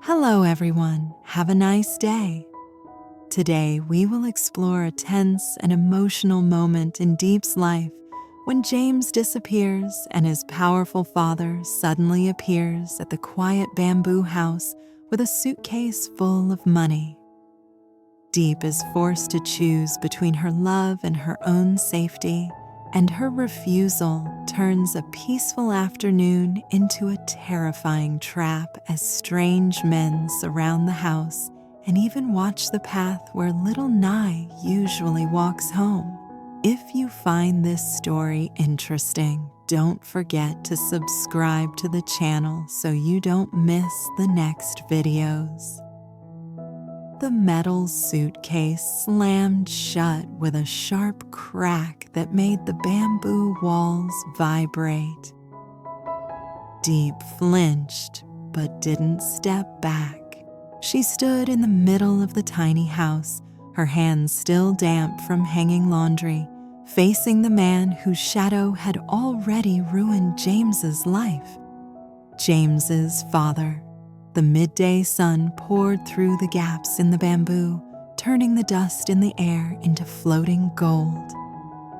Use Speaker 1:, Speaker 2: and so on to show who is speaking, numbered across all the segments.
Speaker 1: Hello everyone, have a nice day. Today we will explore a tense and emotional moment in Diep's life when James disappears and his powerful father suddenly appears at the quiet bamboo house with a suitcase full of money. Diep is forced to choose between her love and her own safety, and her refusal turns a peaceful afternoon into a terrifying trap as strange men surround the house and even watch the path where little Ly usually walks home. If you find this story interesting, don't forget to subscribe to the channel so you don't miss the next videos. The metal suitcase slammed shut with a sharp crack that made the bamboo walls vibrate. Diep flinched, but didn't step back. She stood in the middle of the tiny house, her hands still damp from hanging laundry, facing the man whose shadow had already ruined James's life. James's father. The midday sun poured through the gaps in the bamboo, turning the dust in the air into floating gold.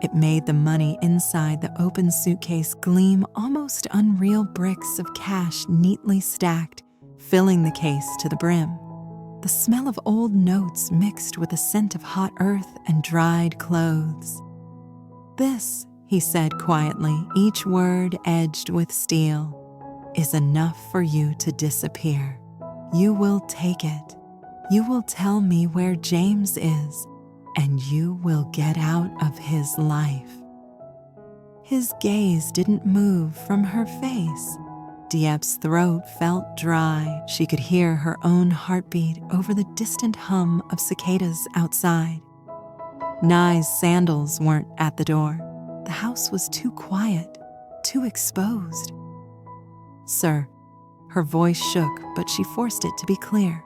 Speaker 1: It made the money inside the open suitcase gleam almost unreal bricks of cash neatly stacked, filling the case to the brim. The smell of old notes mixed with the scent of hot earth and dried clothes. "This," he said quietly, each word edged with steel, "is enough for you to disappear. You will take it. You will tell me where James is, and you will get out of his life." His gaze didn't move from her face. Diep's throat felt dry. She could hear her own heartbeat over the distant hum of cicadas outside. Ly's sandals weren't at the door. The house was too quiet, too exposed. "Sir," her voice shook, but she forced it to be clear.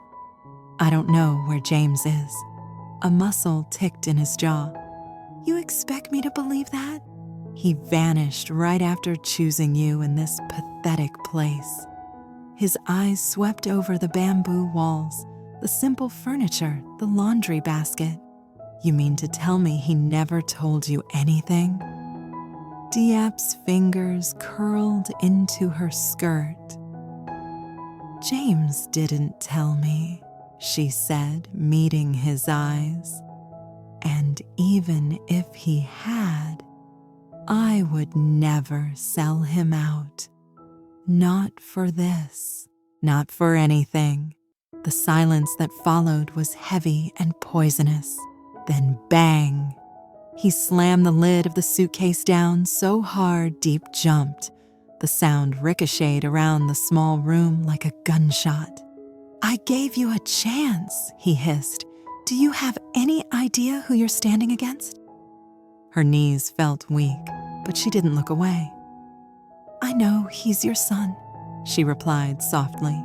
Speaker 1: "I don't know where James is." A muscle ticked in his jaw. "You expect me to believe that?" "He vanished right after choosing you in this pathetic place." His eyes swept over the bamboo walls, the simple furniture, the laundry basket. "You mean to tell me he never told you anything?" Diep's fingers curled into her skirt. "James didn't tell me," she said, meeting his eyes. "And even if he had, I would never sell him out. Not for this, not for anything." The silence that followed was heavy and poisonous. Then bang! He slammed the lid of the suitcase down so hard Diep jumped. The sound ricocheted around the small room like a gunshot. "I gave you a chance," he hissed. "Do you have any idea who you're standing against?" Her knees felt weak, but she didn't look away. "I know he's your son," she replied softly.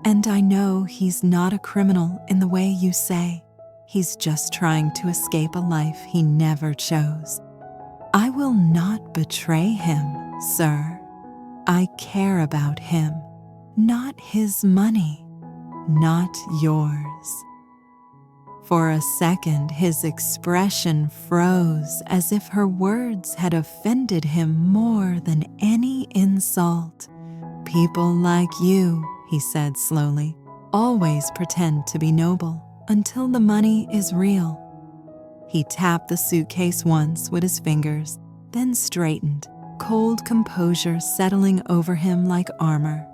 Speaker 1: "And I know he's not a criminal in the way you say. He's just trying to escape a life he never chose. I will not betray him, sir. I care about him, not his money, not yours." For a second, his expression froze as if her words had offended him more than any insult. "People like you," he said slowly, "always pretend to be noble until the money is real." He tapped the suitcase once with his fingers, then straightened, cold composure settling over him like armor.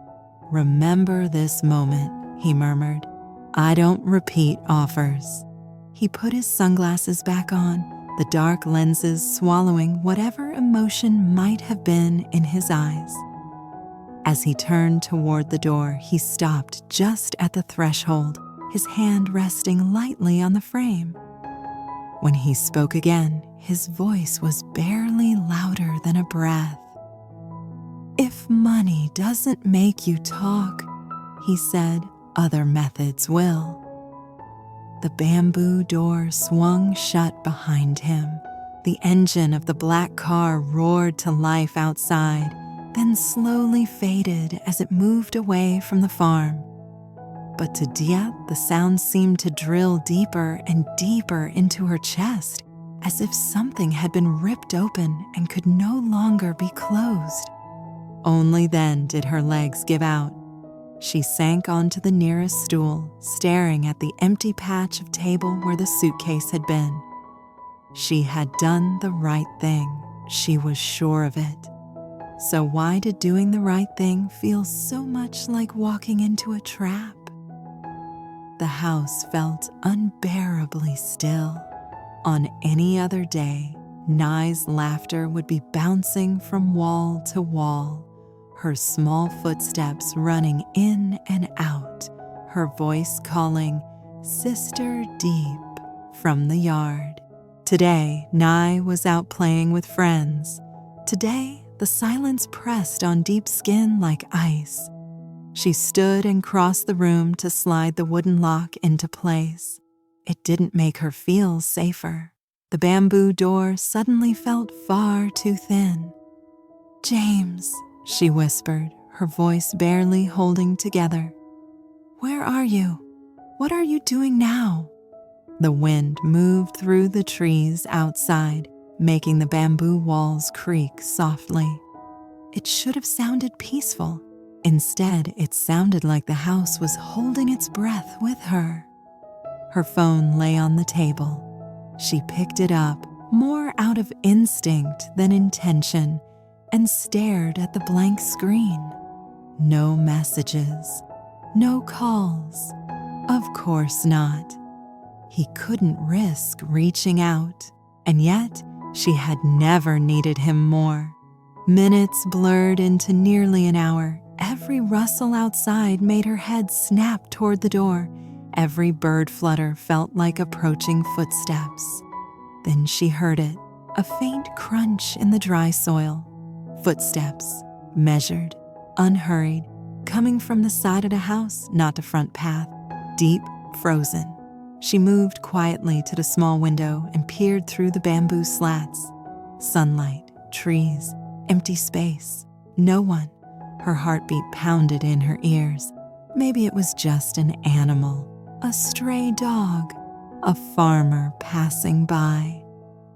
Speaker 1: "Remember this moment," he murmured. "I don't repeat offers." He put his sunglasses back on, the dark lenses swallowing whatever emotion might have been in his eyes. As he turned toward the door, he stopped just at the threshold, his hand resting lightly on the frame. When he spoke again, his voice was barely louder than a breath. "If money doesn't make you talk," he said, "other methods will." The bamboo door swung shut behind him. The engine of the black car roared to life outside, then slowly faded as it moved away from the farm. But to Diep, the sound seemed to drill deeper and deeper into her chest, as if something had been ripped open and could no longer be closed. Only then did her legs give out. She sank onto the nearest stool, staring at the empty patch of table where the suitcase had been. She had done the right thing. She was sure of it. So why did doing the right thing feel so much like walking into a trap? The house felt unbearably still. On any other day, Nye's laughter would be bouncing from wall to wall, her small footsteps running in and out, her voice calling, "Sister Diep," from the yard. Today, Nye was out playing with friends. Today, the silence pressed on Diep's skin like ice. She stood and crossed the room to slide the wooden lock into place. It didn't make her feel safer. The bamboo door suddenly felt far too thin. "James," she whispered, her voice barely holding together. "Where are you? What are you doing now?" The wind moved through the trees outside, making the bamboo walls creak softly. It should have sounded peaceful. Instead, it sounded like the house was holding its breath with her. Her phone lay on the table. She picked it up, more out of instinct than intention, and stared at the blank screen. No messages, no calls. Of course not. He couldn't risk reaching out, and yet she had never needed him more. Minutes blurred into nearly an hour. Every rustle outside made her head snap toward the door. Every bird flutter felt like approaching footsteps. Then she heard it, a faint crunch in the dry soil. Footsteps, measured, unhurried, coming from the side of the house, not the front path. Diep, frozen. She moved quietly to the small window and peered through the bamboo slats. Sunlight, trees, empty space. No one. Her heartbeat pounded in her ears. Maybe it was just an animal, a stray dog, a farmer passing by.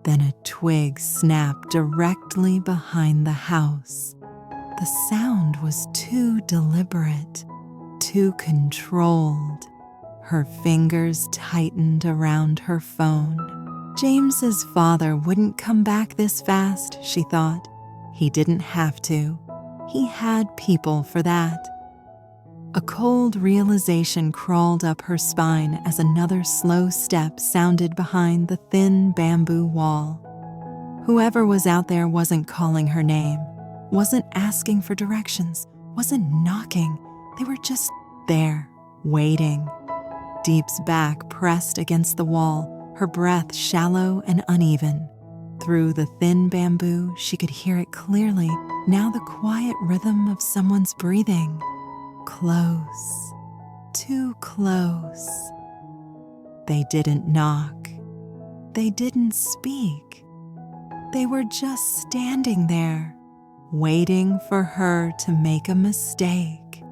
Speaker 1: Then a twig snapped directly behind the house. The sound was too deliberate, too controlled. Her fingers tightened around her phone. James's father wouldn't come back this fast, she thought. He didn't have to. He had people for that. A cold realization crawled up her spine as another slow step sounded behind the thin bamboo wall. Whoever was out there wasn't calling her name, wasn't asking for directions, wasn't knocking. They were just there, waiting. Diep's back pressed against the wall, her breath shallow and uneven. Through the thin bamboo, she could hear it clearly, now the quiet rhythm of someone's breathing. Close, too close. They didn't knock. They didn't speak. They were just standing there, waiting for her to make a mistake.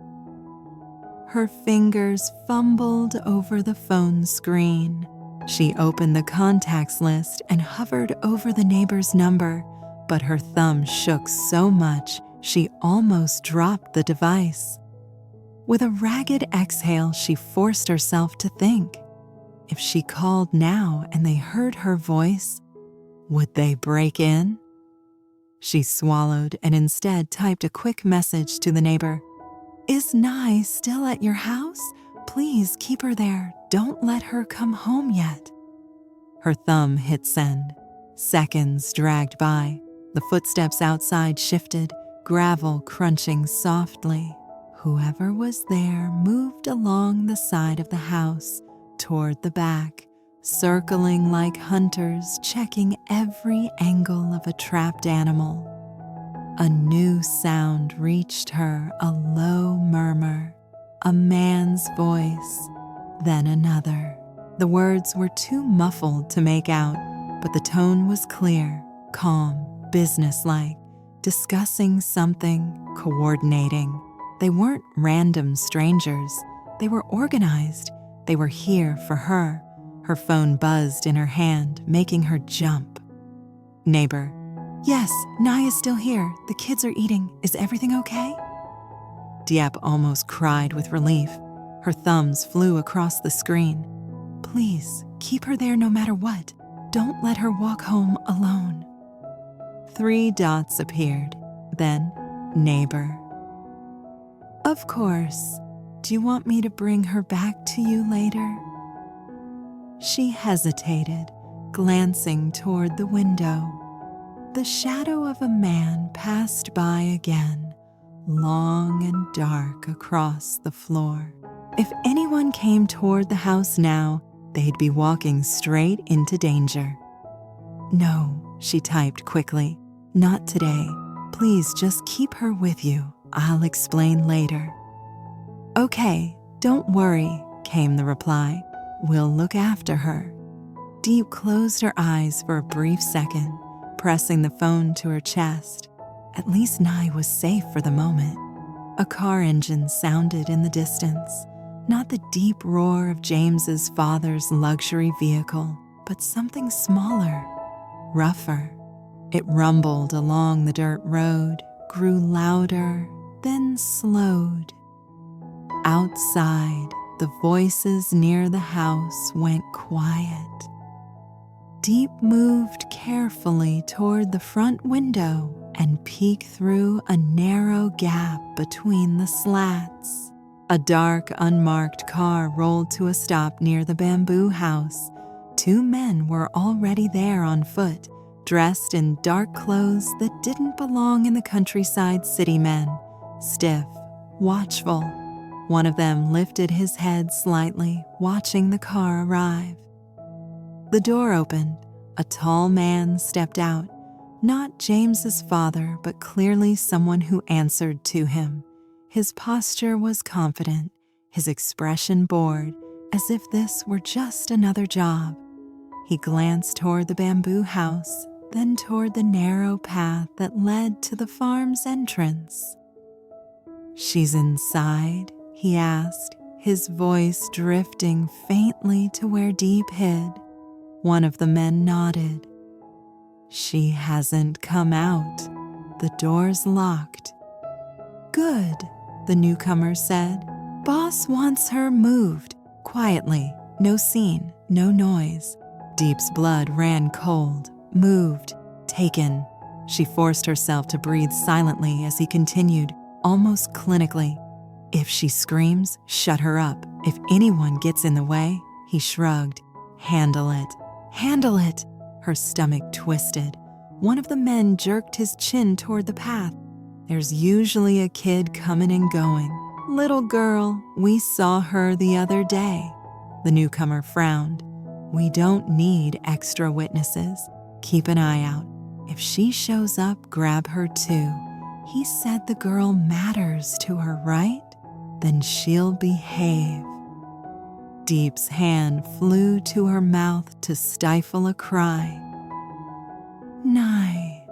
Speaker 1: Her fingers fumbled over the phone screen. She opened the contacts list and hovered over the neighbor's number, but her thumb shook so much she almost dropped the device. With a ragged exhale, she forced herself to think. If she called now and they heard her voice, would they break in? She swallowed and instead typed a quick message to the neighbor. "Is Nye still at your house? Please keep her there. Don't let her come home yet." Her thumb hit send. Seconds dragged by. The footsteps outside shifted, gravel crunching softly. Whoever was there moved along the side of the house, toward the back, circling like hunters, checking every angle of a trapped animal. A new sound reached her, a low murmur, a man's voice, then another. The words were too muffled to make out, but the tone was clear, calm, businesslike, discussing something, coordinating. They weren't random strangers. They were organized. They were here for her. Her phone buzzed in her hand, making her jump. Neighbor. Yes, Ly is still here. The kids are eating. Is everything okay? Diep almost cried with relief. Her thumbs flew across the screen. Please, keep her there no matter what. Don't let her walk home alone. 3 dots appeared. Then, neighbor. Of course. Do you want me to bring her back to you later? She hesitated, glancing toward the window. The shadow of a man passed by again, long and dark across the floor. If anyone came toward the house now, they'd be walking straight into danger. No, she typed quickly. Not today. Please just keep her with you. I'll explain later. Okay, don't worry, came the reply. We'll look after her. Diep closed her eyes for a brief second, pressing the phone to her chest. At least Ly was safe for the moment. A car engine sounded in the distance, not the deep roar of James's father's luxury vehicle, but something smaller, rougher. It rumbled along the dirt road, grew louder, then slowed. Outside, the voices near the house went quiet. Diep moved carefully toward the front window and peeked through a narrow gap between the slats. A dark, unmarked car rolled to a stop near the bamboo house. 2 men were already there on foot, dressed in dark clothes that didn't belong in the countryside city men, stiff, watchful. One of them lifted his head slightly, watching the car arrive. The door opened. A tall man stepped out, not James's father, but clearly someone who answered to him. His posture was confident, his expression bored, as if this were just another job. He glanced toward the bamboo house, then toward the narrow path that led to the farm's entrance. She's inside? He asked, his voice drifting faintly to where Diep hid. One of the men nodded. She hasn't come out. The door's locked. Good, the newcomer said. Boss wants her moved. Quietly, no scene, no noise. Diep's blood ran cold, moved, taken. She forced herself to breathe silently as he continued, almost clinically. If she screams, shut her up. If anyone gets in the way, he shrugged. Handle it. Handle it. Her stomach twisted. One of the men jerked his chin toward the path. There's usually a kid coming and going. Little girl, we saw her the other day. The newcomer frowned. We don't need extra witnesses. Keep an eye out. If she shows up, grab her too. He said the girl matters to her, right? Then she'll behave. Diep's hand flew to her mouth to stifle a cry. Ly.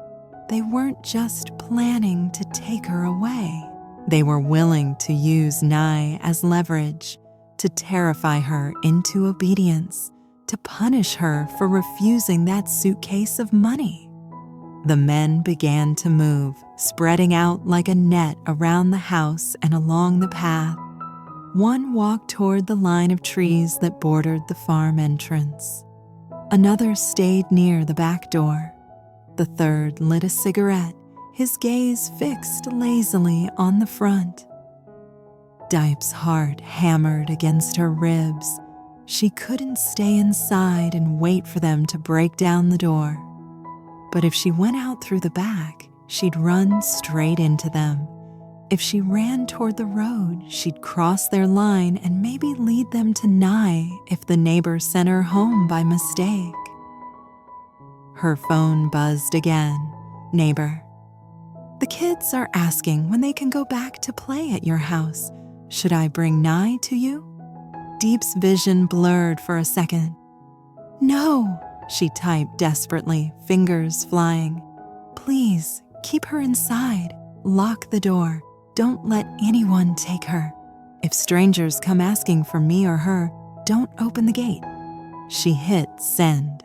Speaker 1: They weren't just planning to take her away. They were willing to use Ly as leverage, to terrify her into obedience, to punish her for refusing that suitcase of money. The men began to move, spreading out like a net around the house and along the path. One walked toward the line of trees that bordered the farm entrance. Another stayed near the back door. The third lit a cigarette, his gaze fixed lazily on the front. Diep's heart hammered against her ribs. She couldn't stay inside and wait for them to break down the door. But if she went out through the back, she'd run straight into them. If she ran toward the road, she'd cross their line and maybe lead them to Ly if the neighbor sent her home by mistake. Her phone buzzed again. Neighbor. The kids are asking when they can go back to play at your house. Should I bring Ly to you? Diep's vision blurred for a second. No, she typed desperately, fingers flying. Please, keep her inside. Lock the door. Don't let anyone take her. If strangers come asking for me or her, don't open the gate. She hit send.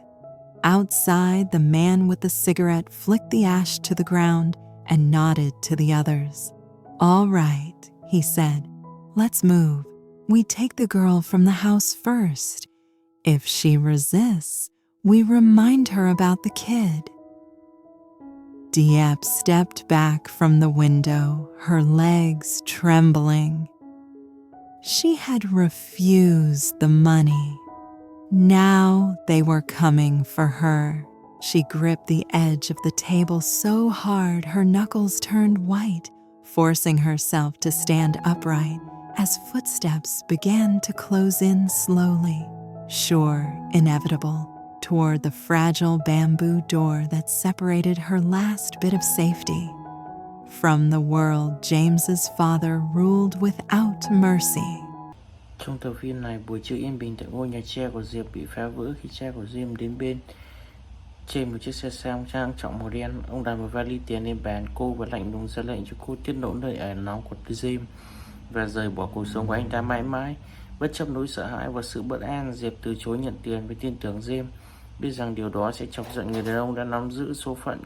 Speaker 1: Outside, the man with the cigarette flicked the ash to the ground and nodded to the others. All right, he said, let's move. We take the girl from the house first. If she resists, we remind her about the kid. Diep stepped back from the window, her legs trembling. She had refused the money. Now they were coming for her. She gripped the edge of the table so hard her knuckles turned white, forcing herself to stand upright as footsteps began to close in slowly, sure, inevitable, toward the fragile bamboo door that separated her last bit of safety. From the world James's father ruled without mercy.
Speaker 2: Trong tập phim này, buổi trưa yên bình tại ngôi nhà tre của Diệp bị phá vỡ khi cha của James đến bên. Trên một chiếc xe sang trang trọng màu đen, ông đặt một vali tiền lên bàn cô và lạnh lùng ra lệnh cho cô tiết lộ nơi ở nóng của James và rời bỏ cuộc sống của anh ta mãi mãi. Bất chấp nỗi sợ hãi và sự bất an, Diệp từ chối nhận tiền với tin tưởng James, biết rằng điều đó sẽ chọc giận người đàn ông đã nắm giữ số phận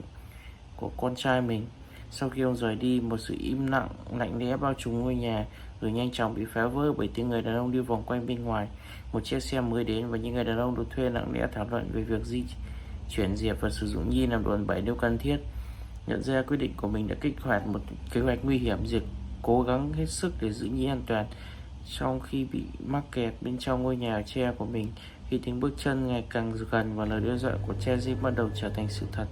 Speaker 2: của con trai mình. Sau khi ông rời đi, một sự im lặng lạnh lẽo bao trùm ngôi nhà, rồi nhanh chóng bị phá vỡ bởi tiếng người đàn ông đi vòng quanh bên ngoài. Một chiếc xe mới đến và những người đàn ông được thuê lặng lẽ thảo luận về việc di chuyển Diệp và sử dụng Nhi làm đòn bẩy nếu cần thiết. Nhận ra quyết định của mình đã kích hoạt một kế hoạch nguy hiểm, Diệp cố gắng hết sức để giữ Nhi an toàn trong khi bị mắc kẹt bên trong ngôi nhà tre của mình. Khi tiếng bước chân ngày càng gần và lời đe dọa của cha James bắt đầu trở thành sự thật.